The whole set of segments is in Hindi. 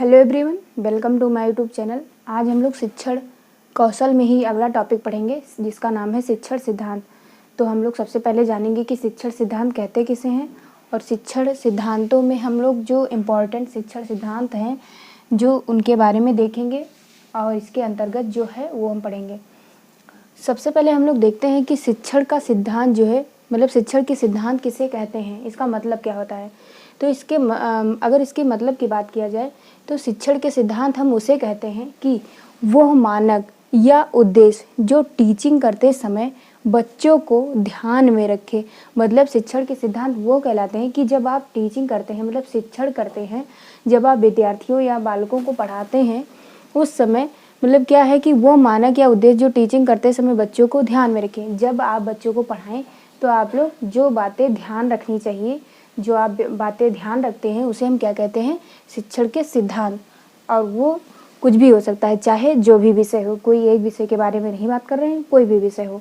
Hello everyone, welcome to my YouTube channel. आज हम लोग शिक्षण कौशल में ही अगला टॉपिक पढ़ेंगे जिसका नाम है शिक्षण सिद्धांत। तो हम लोग सबसे पहले जानेंगे कि शिक्षण सिद्धांत कहते किसे हैं और शिक्षण सिद्धांतों में हम लोग जो इम्पोर्टेंट शिक्षण सिद्धांत हैं जो उनके बारे में देखेंगे और इसके अंतर्गत जो है वो हम पढ़ेंगे। सबसे पहले हम लोग देखते हैं कि शिक्षण का सिद्धांत जो है मतलब शिक्षण के सिद्धांत किसे कहते हैं, इसका मतलब क्या होता है। तो अगर इसके मतलब की बात किया जाए तो शिक्षण के सिद्धांत हम उसे कहते हैं कि वह मानक या उद्देश्य जो टीचिंग करते समय बच्चों को ध्यान में रखे। मतलब शिक्षण के सिद्धांत वो कहलाते हैं कि जब आप टीचिंग करते हैं मतलब शिक्षण करते हैं, जब आप विद्यार्थियों या बालकों को पढ़ाते हैं उस समय मतलब क्या है कि वो मानक या उद्देश्य जो टीचिंग करते समय बच्चों को ध्यान में रखें। जब आप बच्चों को पढ़ाएं तो आप लोग जो बातें ध्यान रखनी चाहिए, जो आप बातें ध्यान रखते हैं उसे हम क्या कहते हैं, शिक्षण के सिद्धांत। और वो कुछ भी हो सकता है, चाहे जो भी विषय हो, कोई एक विषय के बारे में नहीं बात कर रहे हैं, कोई भी विषय हो।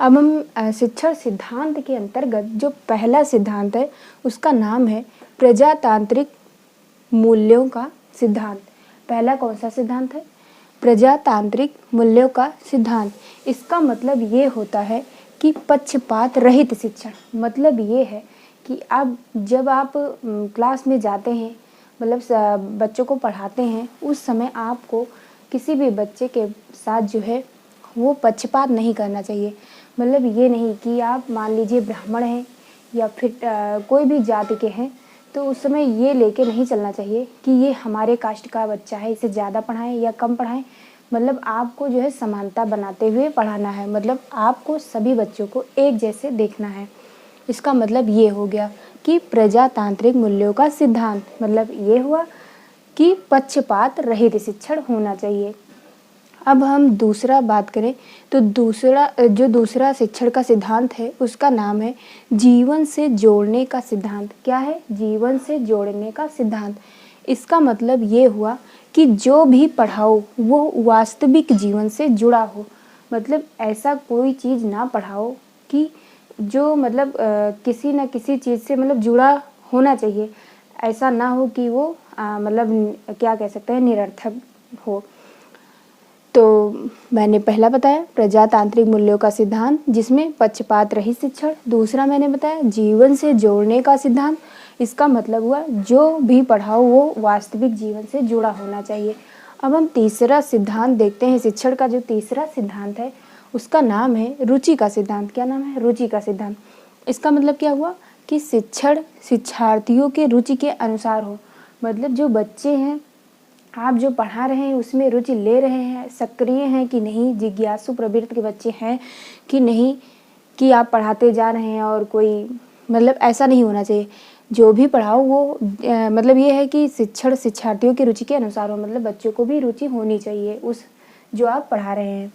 अब हम शिक्षण सिद्धांत के अंतर्गत जो पहला सिद्धांत है उसका नाम है प्रजातांत्रिक मूल्यों का सिद्धांत। पहला कौन सा सिद्धांत है? प्रजातांत्रिक मूल्यों का सिद्धांत। इसका मतलब ये होता है कि पक्षपात रहित शिक्षण। मतलब ये है कि जब आप क्लास में जाते हैं मतलब बच्चों को पढ़ाते हैं उस समय आपको किसी भी बच्चे के साथ जो है वो पक्षपात नहीं करना चाहिए। मतलब ये नहीं कि आप मान लीजिए ब्राह्मण हैं या फिर कोई भी जाति के हैं तो उस समय ये लेके नहीं चलना चाहिए कि ये हमारे कास्ट का बच्चा है, इसे ज़्यादा पढ़ाएं या कम पढ़ाएं। मतलब आपको जो है समानता बनाते हुए पढ़ाना है। मतलब आपको सभी बच्चों को एक जैसे देखना है। इसका मतलब ये हो गया कि प्रजातांत्रिक मूल्यों का सिद्धांत। मतलब ये हुआ कि पक्षपात रहित शिक्षण होना चाहिए। अब हम दूसरा बात करें तो दूसरा शिक्षण का सिद्धांत है उसका नाम है जीवन से जोड़ने का सिद्धांत। क्या है? जीवन से जोड़ने का सिद्धांत। इसका मतलब ये हुआ कि जो भी पढ़ाओ वो वास्तविक जीवन से जुड़ा हो। मतलब ऐसा कोई चीज़ ना पढ़ाओ कि जो मतलब किसी न किसी चीज़ से मतलब जुड़ा होना चाहिए। ऐसा ना हो कि वो मतलब क्या कह सकते हैं, निरर्थक हो। तो मैंने पहला बताया प्रजातांत्रिक मूल्यों का सिद्धांत जिसमें पक्षपात रहित शिक्षण। दूसरा मैंने बताया जीवन से जोड़ने का सिद्धांत। इसका मतलब हुआ जो भी पढ़ाओ वो वास्तविक जीवन से जुड़ा होना चाहिए। अब हम तीसरा सिद्धांत देखते हैं। शिक्षण का जो तीसरा सिद्धांत है उसका नाम है रुचि का सिद्धांत। क्या नाम है? रुचि का सिद्धांत। इसका मतलब क्या हुआ कि शिक्षण शिक्षार्थियों के रुचि के अनुसार हो। मतलब जो बच्चे हैं आप जो पढ़ा रहे हैं उसमें रुचि ले रहे हैं, सक्रिय हैं कि नहीं, जिज्ञासु प्रवृत्ति के बच्चे हैं कि नहीं, कि आप पढ़ाते जा रहे हैं और कोई मतलब ऐसा नहीं होना चाहिए। जो भी पढ़ाओ वो मतलब ये है कि शिक्षण शिक्षार्थियों की रुचि के अनुसार हो। मतलब बच्चों को भी रुचि होनी चाहिए उस जो आप पढ़ा रहे हैं।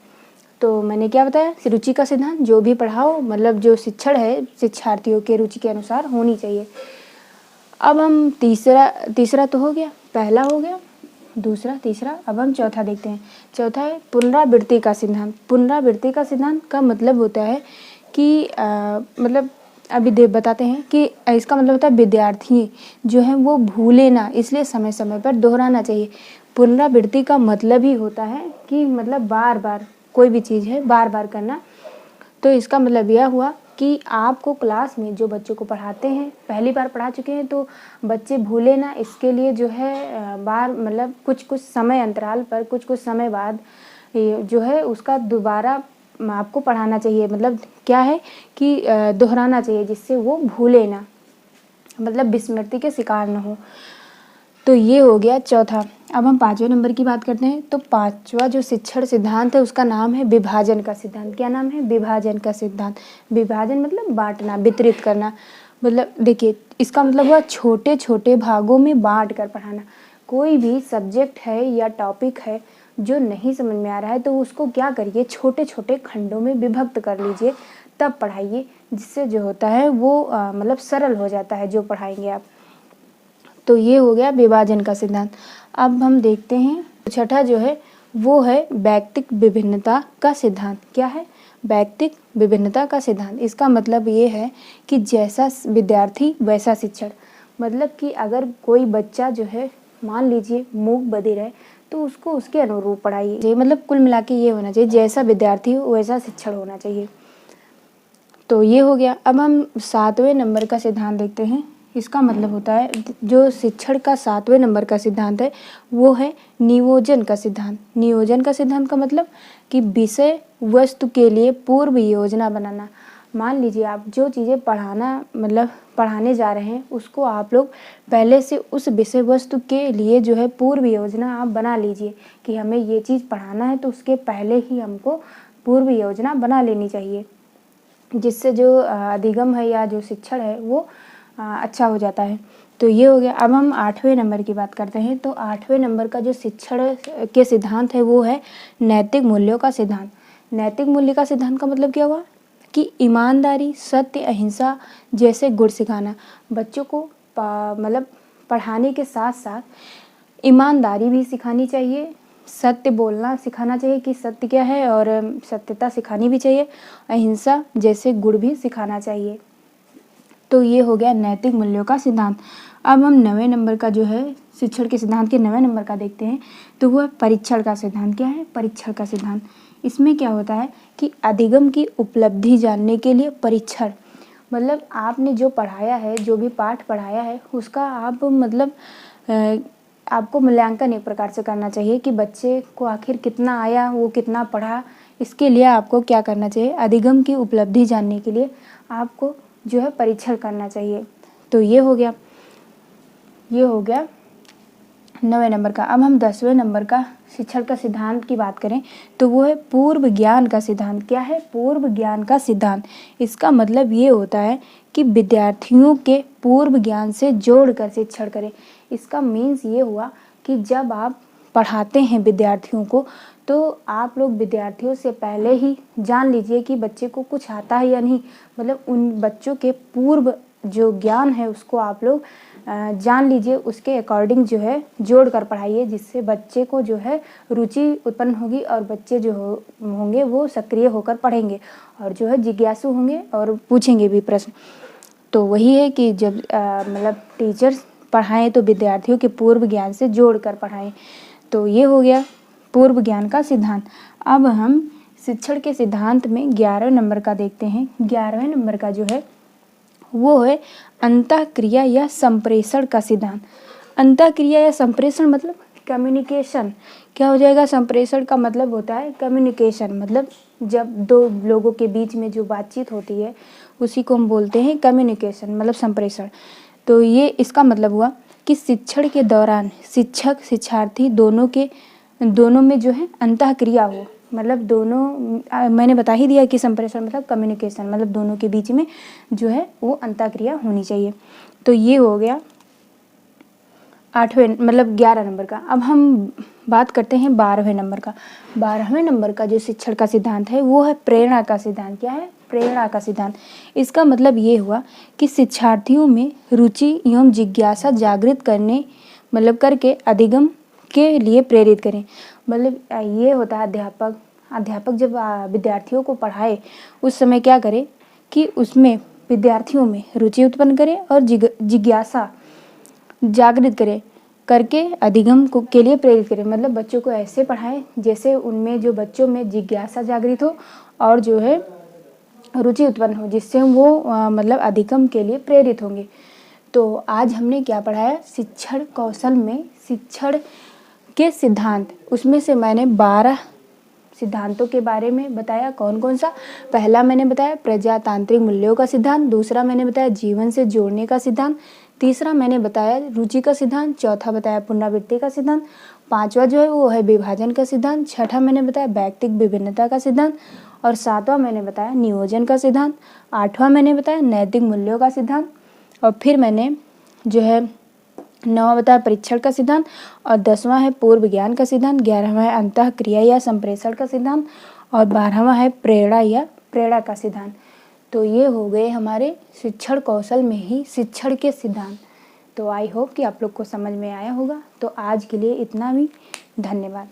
तो मैंने क्या बताया, रुचि का सिद्धांत। जो भी पढ़ाओ मतलब जो शिक्षण है शिक्षार्थियों के रुचि के अनुसार होनी चाहिए। अब हम तीसरा तो हो गया, पहला हो गया, दूसरा, तीसरा। अब हम चौथा देखते हैं। चौथा है पुनरावृत्ति का सिद्धांत। पुनरावृत्ति का सिद्धांत का मतलब होता है कि मतलब अभी बताते हैं कि इसका मतलब होता है विद्यार्थी जो है वो भूले ना, इसलिए समय समय पर दोहराना चाहिए। पुनरावृत्ति का मतलब ही होता है कि मतलब बार बार कोई भी चीज़ है बार बार करना। तो इसका मतलब यह हुआ कि आपको क्लास में जो बच्चों को पढ़ाते हैं, पहली बार पढ़ा चुके हैं तो बच्चे भूले ना, इसके लिए जो है बार मतलब कुछ कुछ समय अंतराल पर कुछ कुछ समय बाद जो है उसका दोबारा आपको पढ़ाना चाहिए। मतलब क्या है कि दोहराना चाहिए जिससे वो भूले ना, मतलब विस्मृति के शिकार न हो। तो ये हो गया चौथा। अब हम पाँचवें नंबर की बात करते हैं। तो पांचवा जो शिक्षण सिद्धांत है उसका नाम है विभाजन का सिद्धांत। क्या नाम है? विभाजन का सिद्धांत। विभाजन मतलब बांटना, वितरित करना। मतलब देखिए इसका मतलब हुआ छोटे छोटे भागों में बांट कर पढ़ाना। कोई भी सब्जेक्ट है या टॉपिक है जो नहीं समझ में आ रहा है तो उसको क्या करिए, छोटे छोटे खंडों में विभक्त कर लीजिए, तब पढ़ाइए। जिससे जो होता है वो मतलब सरल हो जाता है जो पढ़ाएंगे आप। तो ये हो गया विभाजन का सिद्धांत। अब हम देखते हैं छठा जो है वो है व्यक्तिक विभिन्नता का सिद्धांत। क्या है? व्यक्तिक विभिन्नता का सिद्धांत। इसका मतलब ये है कि जैसा विद्यार्थी वैसा शिक्षण। मतलब कि अगर कोई बच्चा जो है मान लीजिए मूक बधिर है तो उसको उसके अनुरूप पढ़ाइए। मतलब कुल मिला के ये होना चाहिए, जैसा विद्यार्थी हो वैसा शिक्षण होना चाहिए। तो ये हो गया। अब हम 7वें नंबर का सिद्धांत देखते हैं। इसका मतलब होता है, जो शिक्षण का 7वें नंबर का सिद्धांत है वो है नियोजन का सिद्धांत। नियोजन का सिद्धांत का मतलब कि विषय वस्तु के लिए पूर्व योजना बनाना। मान लीजिए आप जो चीज़ें पढ़ाने जा रहे हैं उसको आप लोग पहले से उस विषय वस्तु के लिए जो है पूर्व योजना आप बना लीजिए कि हमें ये चीज़ पढ़ाना है, तो उसके पहले ही हमको पूर्व योजना बना लेनी चाहिए, जिससे जो अधिगम है या जो शिक्षण है वो अच्छा हो जाता है। तो ये हो गया। अब हम 8वें नंबर की बात करते हैं। तो 8वें नंबर का जो शिक्षण के सिद्धांत है वो है नैतिक मूल्यों का सिद्धांत। नैतिक मूल्य का सिद्धांत का मतलब क्या हुआ कि ईमानदारी, सत्य, अहिंसा जैसे गुण सिखाना। बच्चों को पढ़ाने के साथ साथ ईमानदारी भी सिखानी चाहिए, सत्य बोलना सिखाना चाहिए कि सत्य क्या है, और सत्यता सिखानी भी चाहिए, अहिंसा जैसे गुण भी सिखाना चाहिए। तो ये हो गया नैतिक मूल्यों का सिद्धांत। अब हम 9वें नंबर का जो है शिक्षण के सिद्धांत के 9वें नंबर का देखते हैं। तो वो है परीक्षण का सिद्धांत। क्या है परीक्षण का सिद्धांत? इसमें क्या होता है कि अधिगम की उपलब्धि जानने के लिए परीक्षण, मतलब आपने जो पढ़ाया है, जो भी पाठ पढ़ाया है उसका आप आपको मूल्यांकन एक प्रकार से करना चाहिए कि बच्चे को आखिर कितना आया, वो कितना पढ़ा। इसके लिए आपको क्या करना चाहिए, अधिगम की उपलब्धि जानने के लिए आपको जो है परीक्षण करना चाहिए। तो ये हो गया 9वें नंबर का। अब हम 10वें नंबर का शिक्षण का सिद्धांत की बात करें तो वो है पूर्व ज्ञान का सिद्धांत। क्या है पूर्व ज्ञान का सिद्धांत? इसका मतलब ये होता है कि विद्यार्थियों के पूर्व ज्ञान से जोड़कर शिक्षण करें। इसका मीन्स ये हुआ कि जब आप पढ़ाते हैं विद्यार्थियों को तो आप लोग विद्यार्थियों से पहले ही जान लीजिए कि बच्चे को कुछ आता है या नहीं। मतलब उन बच्चों के पूर्व जो ज्ञान है उसको आप लोग जान लीजिए, उसके अकॉर्डिंग जो है जोड़ कर पढ़ाइए, जिससे बच्चे को जो है रुचि उत्पन्न होगी और बच्चे जो होंगे वो सक्रिय होकर पढ़ेंगे और जो है जिज्ञासु होंगे और पूछेंगे भी प्रश्न। तो वही है कि जब टीचर्स पढ़ाएं तो विद्यार्थियों के पूर्व ज्ञान से जोड़ कर पढ़ाएं। तो ये हो गया पूर्व ज्ञान का सिद्धांत। अब हम शिक्षण के सिद्धांत में 11वें नंबर का देखते हैं। 11वें नंबर का जो है वो है अंतःक्रिया या संप्रेषण का सिद्धांत। अंतःक्रिया या संप्रेषण मतलब कम्युनिकेशन। क्या हो जाएगा? संप्रेषण का मतलब होता है कम्युनिकेशन, मतलब जब दो लोगों के बीच में जो बातचीत होती है उसी को हम बोलते हैं कम्युनिकेशन, मतलब संप्रेषण। तो ये इसका मतलब हुआ कि शिक्षण के दौरान शिक्षक शिक्षार्थी दोनों में जो है अंतःक्रिया हो, मतलब दोनों मैंने बता ही दिया कि संप्रेषण मतलब कम्युनिकेशन, मतलब दोनों के बीच में जो है वो अंतःक्रिया होनी चाहिए। तो ये हो गया 11 नंबर का। अब हम बात करते हैं 12वें नंबर का। 12वें नंबर का जो शिक्षण का सिद्धांत है वो है प्रेरणा का सिद्धांत। क्या है? प्रेरणा का सिद्धांत। इसका मतलब ये हुआ कि शिक्षार्थियों में रुचि एवं जिज्ञासा जागृत करके अधिगम के लिए प्रेरित करें। मतलब ये होता है अध्यापक जब विद्यार्थियों को पढ़ाए उस समय क्या करे कि उसमें विद्यार्थियों में रुचि उत्पन्न करे और जिज्ञासा जागृत करके अधिगम के लिए प्रेरित करें। मतलब बच्चों को ऐसे पढ़ाएं जैसे उनमें जो बच्चों में जिज्ञासा जागृत हो और जो है रुचि उत्पन्न हो, जिससे वो अधिगम के लिए प्रेरित होंगे। तो आज हमने क्या पढ़ाया? शिक्षण कौशल में शिक्षण के सिद्धांत। उसमें से मैंने 12 सिद्धांतों के बारे में बताया। कौन कौन सा? पहला मैंने बताया प्रजातांत्रिक मूल्यों का सिद्धांत, दूसरा मैंने बताया जीवन से जोड़ने का सिद्धांत, तीसरा मैंने बताया रुचि का सिद्धांत, चौथा बताया पुनरावृत्ति का सिद्धांत, पांचवा जो है वो है विभाजन का सिद्धांत, छठा मैंने बताया व्यक्तिक विभिन्नता का सिद्धांत और सातवां मैंने बताया नियोजन का सिद्धांत, आठवां मैंने बताया नैतिक मूल्यों का सिद्धांत और फिर मैंने जो है 9वां बताया परीक्षण का सिद्धांत और 10वां है पूर्व ज्ञान का सिद्धांत, 11वां है अंतःक्रिया या संप्रेषण का सिद्धांत और 12वां है प्रेरणा का सिद्धांत। तो ये हो गए हमारे शिक्षण कौशल में ही शिक्षण के सिद्धांत। तो आई होप कि आप लोग को समझ में आया होगा। तो आज के लिए इतना ही। धन्यवाद।